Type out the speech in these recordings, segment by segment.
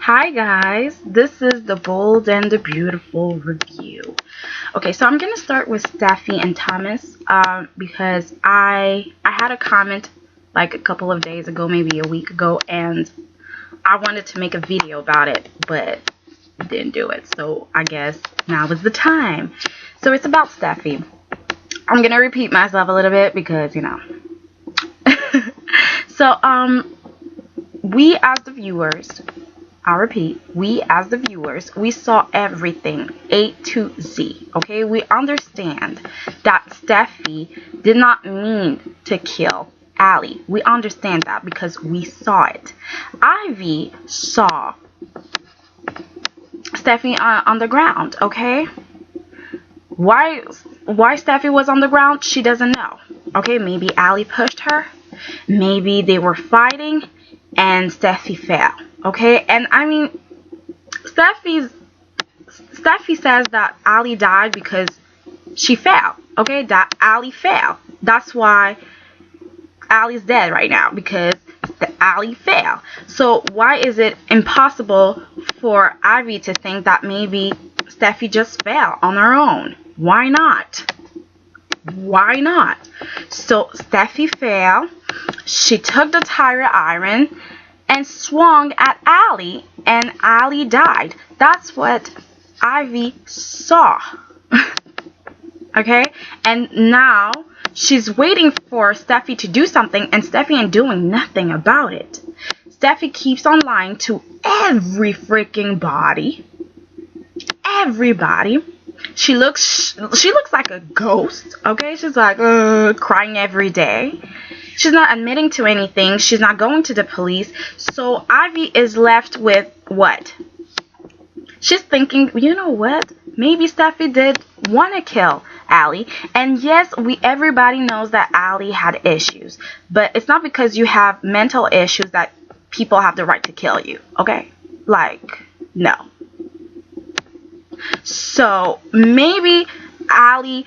Hi guys, this is the Bold and the Beautiful review. Okay, so I'm gonna start with Steffi and Thomas because I had a comment like a couple of days ago, maybe a week ago, and I wanted to make a video about it, but didn't do it. So I guess now is the time. So it's about Steffi. I'm gonna repeat myself a little bit because So we as the viewers, I repeat, we as the viewers, we saw everything A to Z. Okay, we understand that Steffi did not mean to kill Allie. We understand that because we saw it. Ivy saw Steffi on the ground. Okay, why Steffi was on the ground, she doesn't know. Okay, maybe Allie pushed her. Maybe they were fighting and Steffi fell. Okay, and I mean, Steffi says that Allie died because she fell. Okay, that Allie fell. That's why Allie's dead right now, because Allie fell. So why is it impossible for Ivy to think that maybe Steffi just fell on her own? Why not? Why not? So Steffi fell. She took the tire iron and swung at Allie, and Allie died. That's what Ivy saw. Okay? And now she's waiting for Steffi to do something, and Steffi ain't doing nothing about it. Steffi keeps on lying to every freaking body. Everybody. She looks like a ghost. Okay? She's like crying every day. She's not admitting to anything. She's not going to the police. So Ivy is left with what? She's thinking, you know what? Maybe Steffi did want to kill Allie. And yes, everybody knows that Allie had issues. But it's not because you have mental issues that people have the right to kill you. Okay? Like, no. So maybe Allie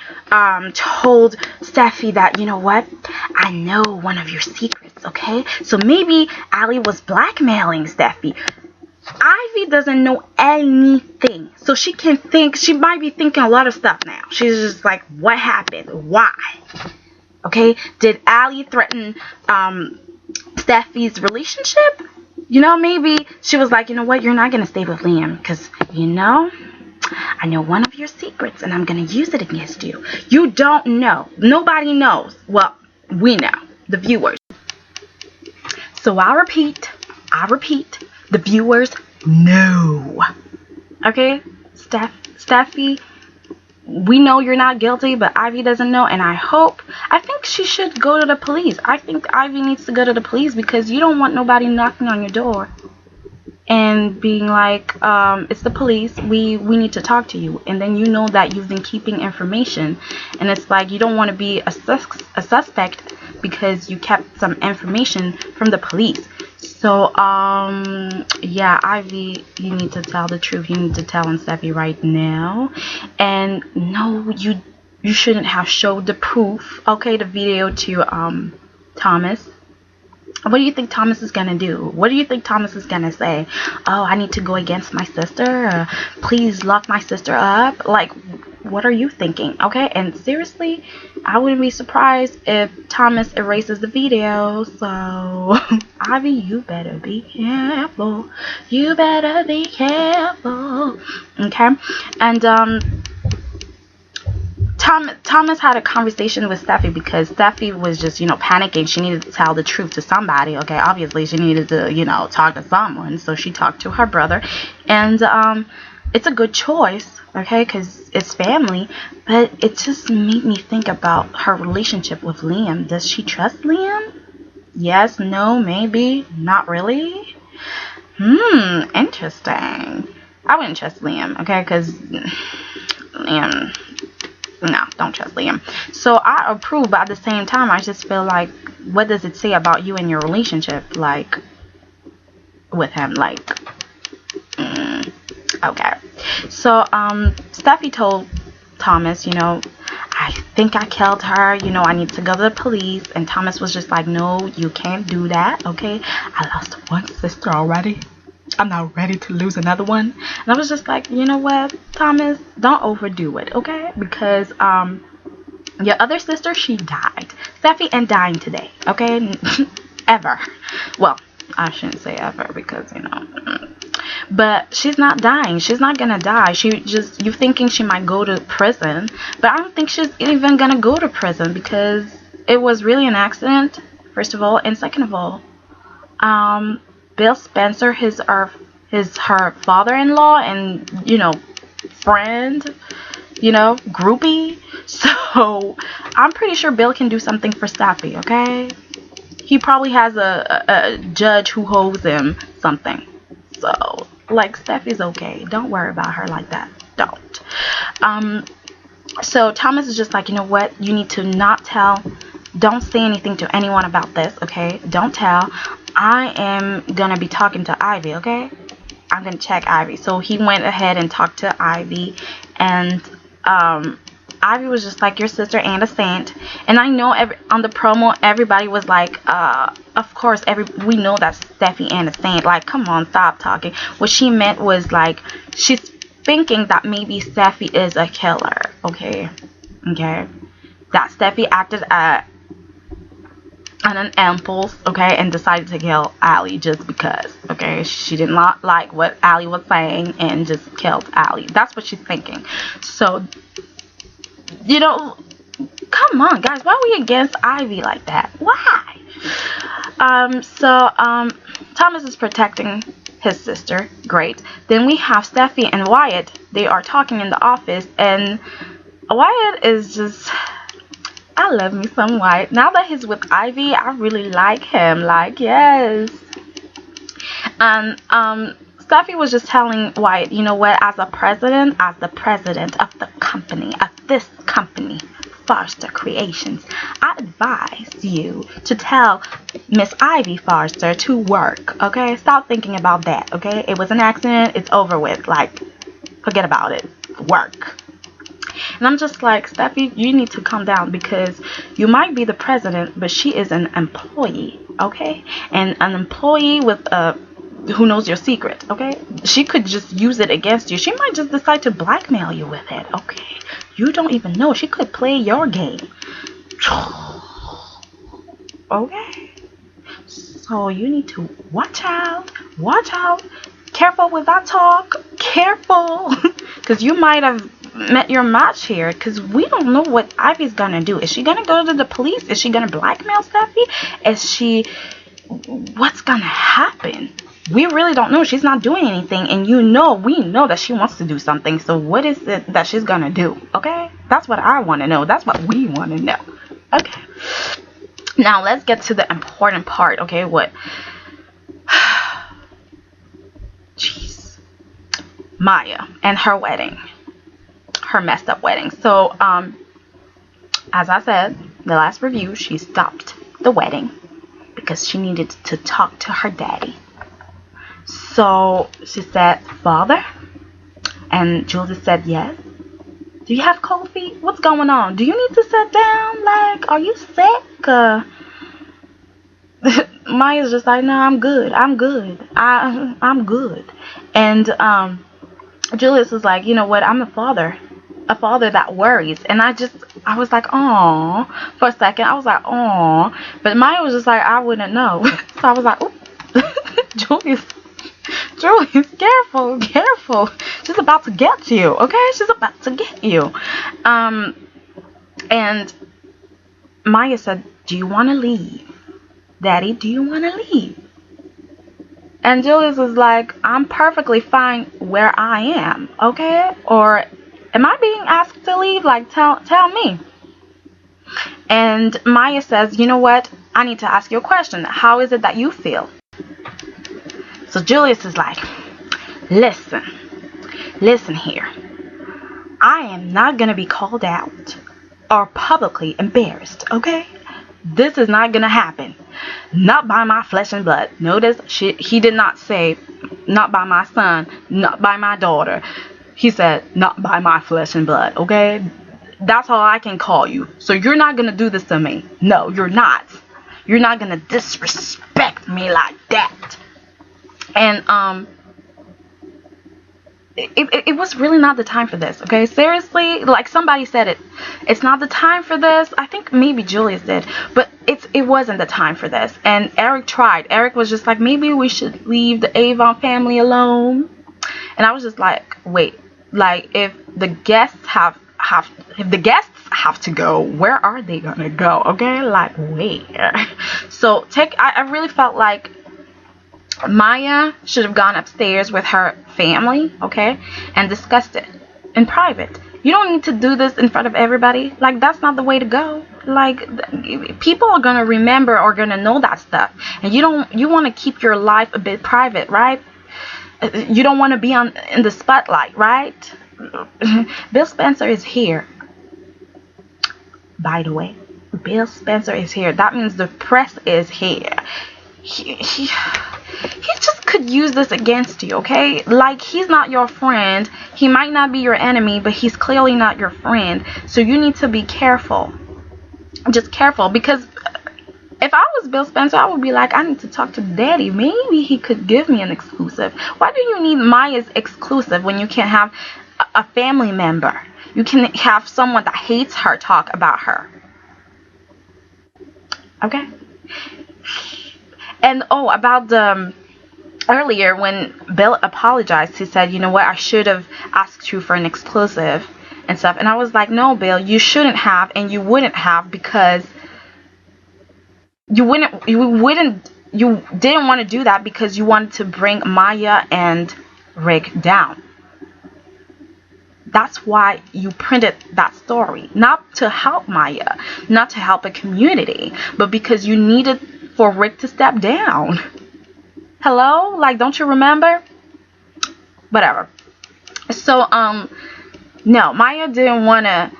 told Steffi that, you know what, I know one of your secrets, okay? So maybe Allie was blackmailing Steffi. Ivy doesn't know anything, so she might be thinking a lot of stuff now. She's just like, what happened? Why? Okay, did Allie threaten Steffi's relationship? Maybe she was like, you know what, you're not gonna stay with Liam because I know one of your secrets and I'm going to use it against you. You don't know. Nobody knows. Well, we know. The viewers. So I repeat. The viewers know. Okay? Steffi, we know you're not guilty, but Ivy doesn't know. And I think she should go to the police. I think Ivy needs to go to the police because you don't want nobody knocking on your door and being like, it's the police, we need to talk to you, and then you know that you've been keeping information, and it's like you don't want to be a suspect because you kept some information from the police. So yeah, Ivy, you need to tell the truth. You need to tell on Steffi right now. And no, you shouldn't have showed the proof, okay, the video to Thomas. What do you think Thomas is going to do? What do you think Thomas is going to say? Oh, I need to go against my sister. Please lock my sister up. Like, what are you thinking? Okay, and seriously, I wouldn't be surprised if Thomas erases the video. So, Ivy, you better be careful. You better be careful. Okay, and Thomas had a conversation with Steffi because Steffi was just, panicking. She needed to tell the truth to somebody. Okay, obviously she needed to, talk to someone. So she talked to her brother, and it's a good choice, okay, because it's family. But it just made me think about her relationship with Liam. Does she trust Liam? Yes, no, maybe, not really. Interesting. I wouldn't trust Liam, okay, because Liam. No, don't trust Liam. So I approve, but at the same time, I just feel like, what does it say about you and your relationship, like, with him? Like, okay. So, Steffi told Thomas, I think I killed her. I need to go to the police. And Thomas was just like, no, you can't do that, okay? I lost one sister already. I'm not ready to lose another one. And I was just like, you know what, Thomas, don't overdo it, okay? Because your other sister, she died. Steffi ain't dying today, okay? Ever. Well, I shouldn't say ever because, you know. But she's not dying. She's not gonna die. You thinking she might go to prison. But I don't think she's even gonna go to prison because it was really an accident, first of all. And second of all, Bill Spencer, her father-in-law and, you know, friend, you know, groupie. So I'm pretty sure Bill can do something for Steffi, okay? He probably has a judge who owes him something. So, like, Steffi's okay. Don't worry about her like that. Don't. So Thomas is just like, you know what? You need to not tell. Don't say anything to anyone about this, okay? Don't tell. I am gonna be talking to Ivy, okay? I'm gonna check Ivy. So he went ahead and talked to Ivy, and Ivy was just like, your sister ain't a saint. And I know on the promo everybody was like, of course we know that Steffi ain't a saint. Like, come on, stop talking. What she meant was like, she's thinking that maybe Steffi is a killer, okay? That Steffi acted on an impulse, okay, and decided to kill Allie just because, okay? She did not like what Allie was saying and just killed Allie. That's what she's thinking. So, you know, come on, guys. Why are we against Ivy like that? Why? Thomas is protecting his sister. Great. Then we have Steffi and Wyatt. They are talking in the office, and Wyatt is just... I love me some Wyatt. Now that he's with Ivy, I really like him. Like, yes. And Steffi was just telling Wyatt, you know what, as the president of the company, of this company, Forrester Creations, I advise you to tell Miss Ivy Forrester to work, okay? Stop thinking about that, okay? It was an accident. It's over with. Like, forget about it. Work. And I'm just like, Steffi, you need to calm down because you might be the president, but she is an employee, okay? And an employee with who knows your secret, okay? She could just use it against you. She might just decide to blackmail you with it, okay? You don't even know. She could play your game. Okay? So you need to watch out. Watch out. Careful with that talk. Careful. Because you might have met your match here. Because we don't know what Ivy's going to do. Is she going to go to the police? Is she going to blackmail Steffi? What's going to happen? We really don't know. She's not doing anything. And we know that she wants to do something. So what is it that she's going to do? Okay? That's what I want to know. That's what we want to know. Okay. Now, let's get to the important part. Okay? What? Jeez. Maya and her wedding. Her messed up wedding. So, as I said, the last review, she stopped the wedding because she needed to talk to her daddy. So she said, Father? And Julius said, yes. Do you have cold feet? What's going on? Do you need to sit down? Like, are you sick? Maya's just like, no, I'm good. I'm good. I'm good. And Julius was like, you know what? I'm a father that worries. And I was like, aw. For a second, I was like, aw. But Maya was just like, I wouldn't know. So I was like, ooh. Julius, careful. She's about to get you, okay? She's about to get you. And Maya said, do you want to leave? Daddy, do you want to leave? And Julius was like, I'm perfectly fine where I am, okay? Or am I being asked to leave? Like, tell me. And Maya says, you know what? I need to ask you a question. How is it that you feel? So Julius is like, listen here. I am not going to be called out or publicly embarrassed, okay? This is not going to happen. Not by my flesh and blood. Notice he did not say, not by my son, not by my daughter. He said, not by my flesh and blood, okay? That's all I can call you. So you're not going to do this to me. No, you're not. You're not going to disrespect me like that. And it was really not the time for this, okay? Seriously, like somebody said it. It's not the time for this. I think maybe Julius did, but it wasn't the time for this. And Eric tried. Eric was just like, maybe we should leave the Avon family alone. And I was just like, wait, like if the guests have to go, where are they gonna go? Okay, like where? So I really felt like Maya should have gone upstairs with her family, okay, and discussed it in private. You don't need to do this in front of everybody. Like, that's not the way to go. Like, people are gonna remember or gonna know that stuff, and you want to keep your life a bit private, right? You don't want to be in the spotlight, right? Bill Spencer is here. By the way, Bill Spencer is here. That means the press is here. He just could use this against you, okay? Like, he's not your friend. He might not be your enemy, but he's clearly not your friend. So you need to be careful. Just careful, because if I was Bill Spencer, I would be like, I need to talk to Daddy. Maybe he could give me an exclusive. Why do you need Maya's exclusive when you can have a family member? You can have someone that hates her talk about her. Okay? And about the earlier when Bill apologized, he said, you know what, I should have asked you for an exclusive and stuff. And I was like, no, Bill, you shouldn't have, and you wouldn't have, because you didn't want to do that because you wanted to bring Maya and Rick down. That's why you printed that story. Not to help Maya, not to help a community, but because you needed for Rick to step down. Hello? Like, don't you remember? Whatever. So, no, Maya didn't want to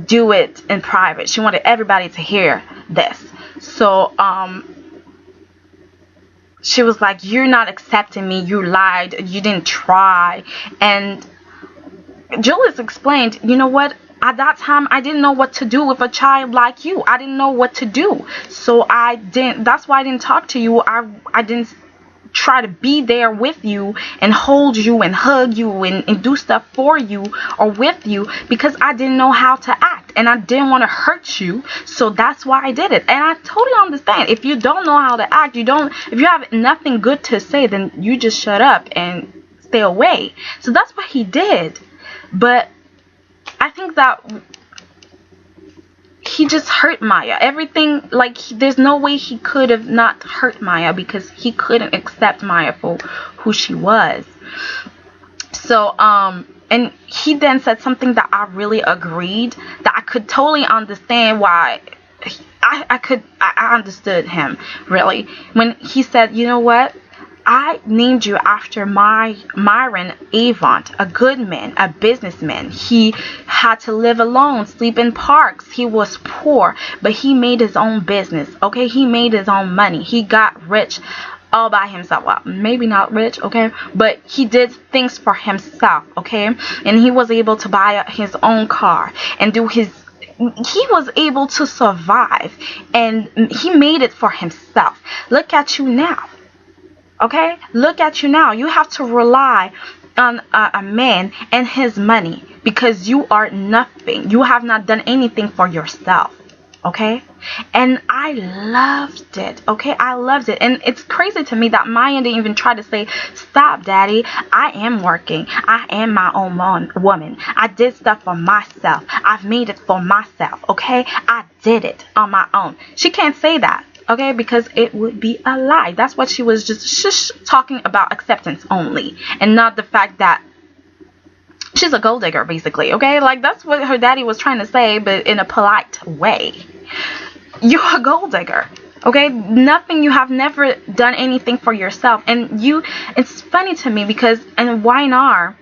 do it in private. She wanted everybody to hear this. So, she was like, you're not accepting me. You lied. You didn't try. And Julius explained, you know what? At that time, I didn't know what to do with a child like you. I didn't know what to do. So that's why I didn't talk to you. I didn't try to be there with you and hold you and hug you and do stuff for you or with you, because I didn't know how to act and I didn't want to hurt you. So that's why I did it. And I totally understand. If you don't know how to act, if you have nothing good to say, then you just shut up and stay away. So that's what he did. But I think that he just hurt Maya. Everything, like, there's no way he could have not hurt Maya, because he couldn't accept Maya for who she was. So, and he then said something that I really agreed, that I could totally understand why. I understood him, really, when he said, you know what? I named you after Myron Avant, a good man, a businessman. He had to live alone, sleep in parks. He was poor, but he made his own business, okay? He made his own money. He got rich all by himself. Well, maybe not rich, okay? But he did things for himself, okay? And he was able to buy his own car and he was able to survive, and he made it for himself. Look at you now. Okay, look at you now. You have to rely on a man and his money, because you are nothing. You have not done anything for yourself. Okay, and I loved it. Okay, I loved it. And it's crazy to me that Maya didn't even try to say, stop, Daddy. I am working. I am my own woman. I did stuff for myself. I've made it for myself. Okay, I did it on my own. She can't say that. Okay, because it would be a lie. That's what she was just talking about, acceptance only, and not the fact that she's a gold digger, basically. Okay, like, that's what her daddy was trying to say, but in a polite way. You're a gold digger. Okay, you have never done anything for yourself. And it's funny to me because in Y&R,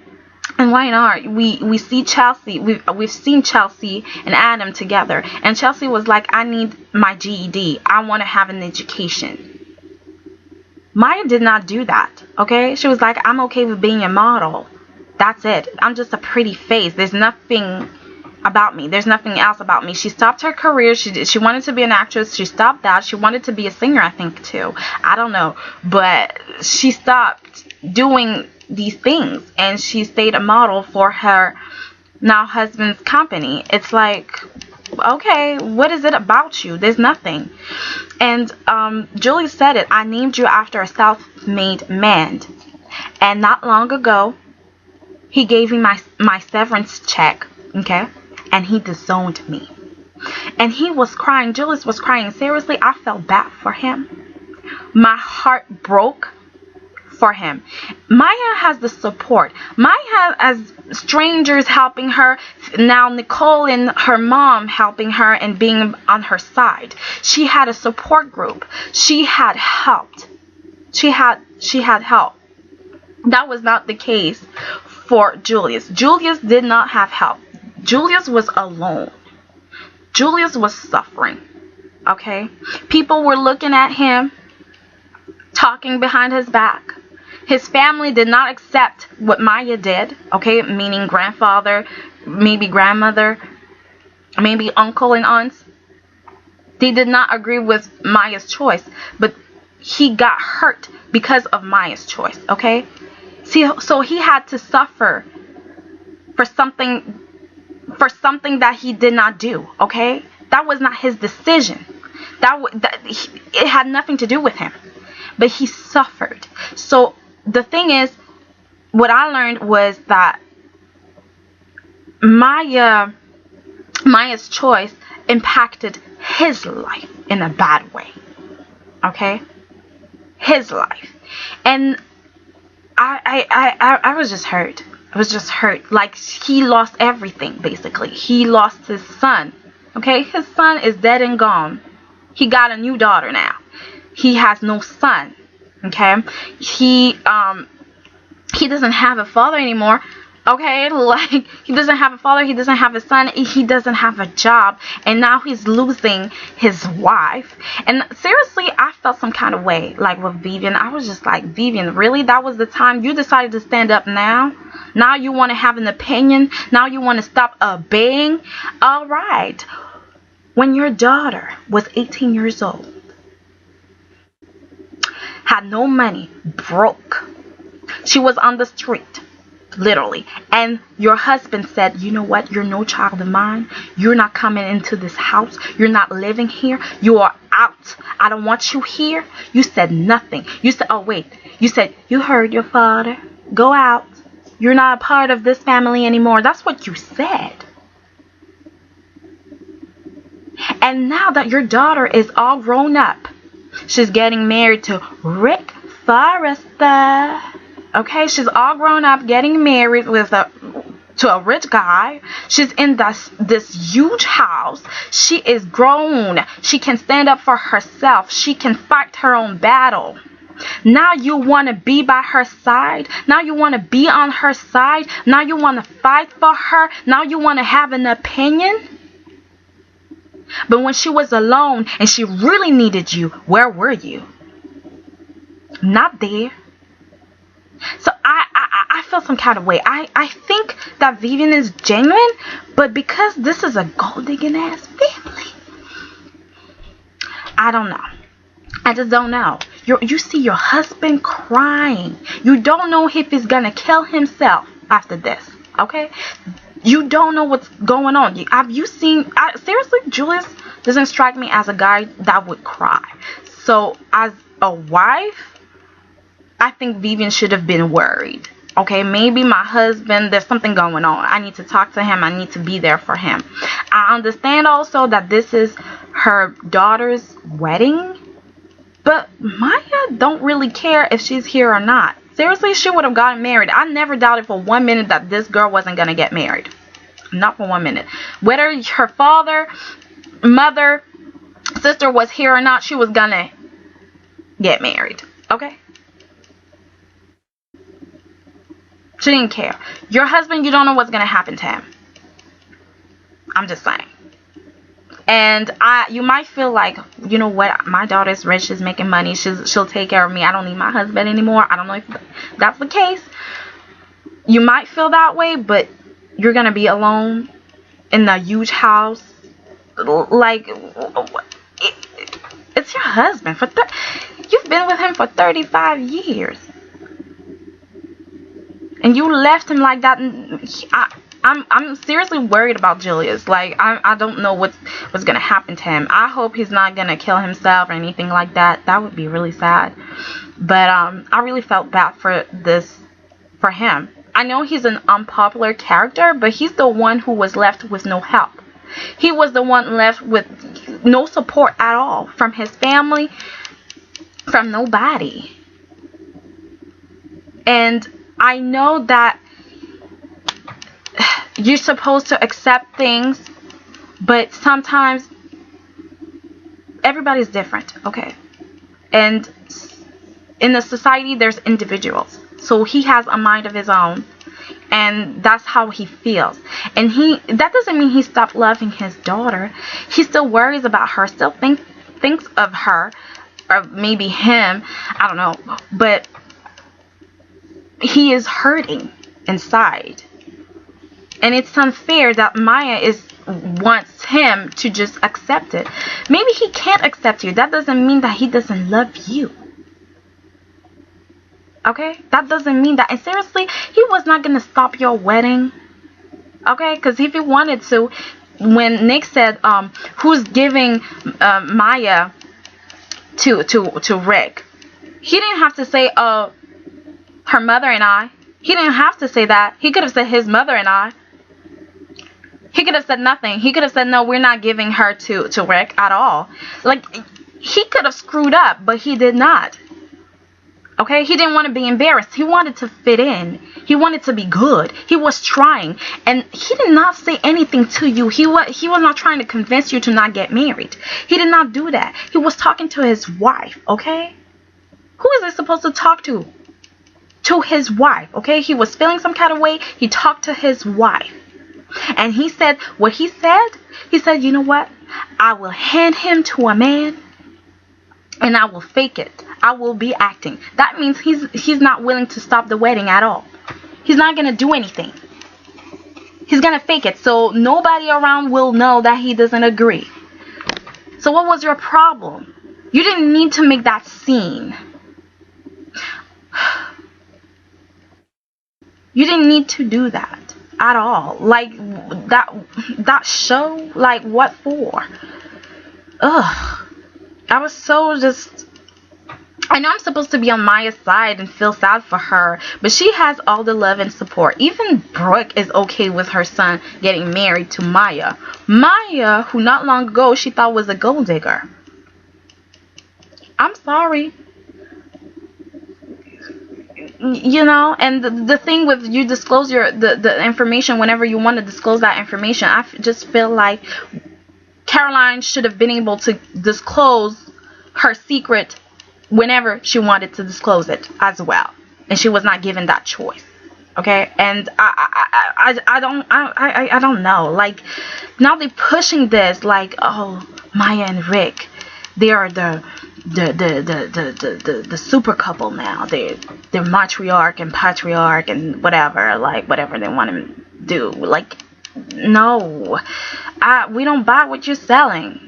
we see Chelsea. We've seen Chelsea and Adam together, and Chelsea was like, I need my GED. I want to have an education. Maya did not do that. Okay, she was like, I'm okay with being a model. That's it. I'm just a pretty face. There's nothing about me. There's nothing else about me. She stopped her career. She wanted to be an actress. She stopped that. She wanted to be a singer, I think, too. I don't know. But she stopped doing these things, and she stayed a model for her now husband's company. It's like, okay, what is it about you? There's nothing. And Julie said it. I named you after a self-made man. And not long ago, he gave me my severance check, okay? And he disowned me. And he was crying. Julius was crying. Seriously, I felt bad for him. My heart broke for him. Maya has the support. Maya has strangers helping her. Now Nicole and her mom helping her and being on her side. She had a support group. She had helped. She had help. That was not the case for Julius. Julius did not have help. Julius was alone. Julius was suffering. Okay? People were looking at him, talking behind his back. His family did not accept what Maya did. Okay? Meaning grandfather, maybe grandmother, maybe uncle and aunts. They did not agree with Maya's choice. But he got hurt because of Maya's choice. Okay? See, so he had to suffer for something that he did not do. Okay, that was not his decision. It had nothing to do with him, but he suffered. So the thing is, what I learned was that Maya's choice impacted his life in a bad way. Okay, his life, and I was just hurt. I was just hurt. Like, he lost everything, basically. He lost his son. Okay? His son is dead and gone. He got a new daughter now. He has no son. Okay? He doesn't have a father anymore. Okay? Like, he doesn't have a father. He doesn't have a son. He doesn't have a job. And now he's losing his wife. And seriously, I felt some kind of way. Like, with Vivian. I was just like, Vivian, really? That was the time you decided to stand up now? Now you want to have an opinion? Now you want to stop obeying? All right. When your daughter was 18 years old, had no money, broke, she was on the street, literally, and your husband said, you know what, you're no child of mine, you're not coming into this house, you're not living here, you are out, I don't want you here. You said nothing. You said, oh wait, you said, you heard your father, go out, you're not a part of this family anymore. That's what you said. And now that your daughter is all grown up, she's getting married to Rick Forrester. Okay, she's all grown up, getting married to a rich guy. She's in this huge house. She is grown. She can stand up for herself. She can fight her own battle. Now you want to be by her side. Now you want to be on her side. Now you want to fight for her. Now you want to have an opinion. But when she was alone and she really needed you, where were you? Not there. So I feel some kind of way. I think that Vivian is genuine, but because this is a gold digging ass family, I don't know. I just don't know. You see your husband crying. You don't know if he's gonna kill himself after this. Okay? You don't know what's going on. Have you seen? Seriously, Julius doesn't strike me as a guy that would cry. So as a wife, I think Vivian should have been worried. Okay, maybe my husband, there's something going on. I need to talk to him. I need to be there for him. I understand also that this is her daughter's wedding. But Maya don't really care if she's here or not. Seriously, she would have gotten married. I never doubted for 1 minute that this girl wasn't going to get married. Not for 1 minute. Whether her father, mother, sister was here or not, she was going to get married. Okay? She didn't care. Your husband, you don't know what's going to happen to him. I'm just saying. And you might feel like, you know what, my daughter's rich, she's making money, she'll take care of me, I don't need my husband anymore. I don't know if that's the case. You might feel that way, but you're going to be alone in a huge house. Like, it's your husband. You've been with him for 35 years. And you left him like that. I'm seriously worried about Julius. Like, I don't know what's gonna happen to him. I hope he's not gonna kill himself or anything like that. That would be really sad. But I really felt bad for him. I know he's an unpopular character, but he's the one who was left with no help. He was the one left with no support at all from his family, from nobody. And I know that you're supposed to accept things, but sometimes everybody's different, okay? And in the society, there's individuals. So he has a mind of his own, and that's how he feels. And that doesn't mean he stopped loving his daughter. He still worries about her, still thinks of her, or maybe him, I don't know. But he is hurting inside. And it's unfair that Maya wants him to just accept it. Maybe he can't accept you. That doesn't mean that he doesn't love you. Okay? That doesn't mean that. And seriously, he was not going to stop your wedding. Okay? Because if he wanted to, when Nick said, who's giving Maya to Rick, he didn't have to say, her mother and I. He didn't have to say that. He could have said his mother and I. He could have said nothing. He could have said, no, we're not giving her to Rick at all. Like, he could have screwed up, but he did not. Okay? He didn't want to be embarrassed. He wanted to fit in. He wanted to be good. He was trying. And he did not say anything to you. He was not trying to convince you to not get married. He did not do that. He was talking to his wife. Okay? Who is he supposed to talk to? To his wife. Okay? He was feeling some kind of way. He talked to his wife. And he said what he said. He said, you know what? I will hand him to a man and I will fake it. I will be acting. That means he's not willing to stop the wedding at all. He's not going to do anything. He's going to fake it. So nobody around will know that he doesn't agree. So what was your problem? You didn't need to make that scene. You didn't need to do that at all. Like, that show, like, what for? Ugh. I was so just... I know I'm supposed to be on Maya's side and feel sad for her, but she has all the love and support. Even Brooke is okay with her son getting married to Maya. Maya, who not long ago she thought was a gold digger. I'm sorry. You know, and the thing with you disclose the information whenever you want to disclose that information, I just feel like Caroline should have been able to disclose her secret whenever she wanted to disclose it as well, and she was not given that choice. Okay? And I don't know, like, now they're pushing this like, oh, Maya and Rick, they are the super couple now. They're matriarch and patriarch and whatever, like, whatever they want to do. Like, no, we don't buy what you're selling.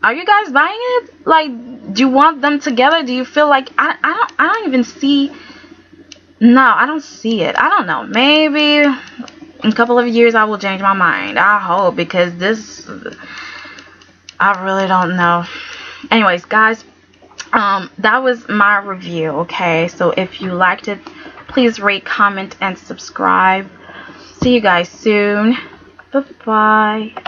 Are you guys buying it? Like, do you want them together? Do you feel like I don't even see? No, I don't see it. I don't know. Maybe in a couple of years I will change my mind. I hope, because this, I really don't know. Anyways, guys, that was my review. Okay, so if you liked it, please rate, comment, and subscribe. See you guys soon. Bye bye.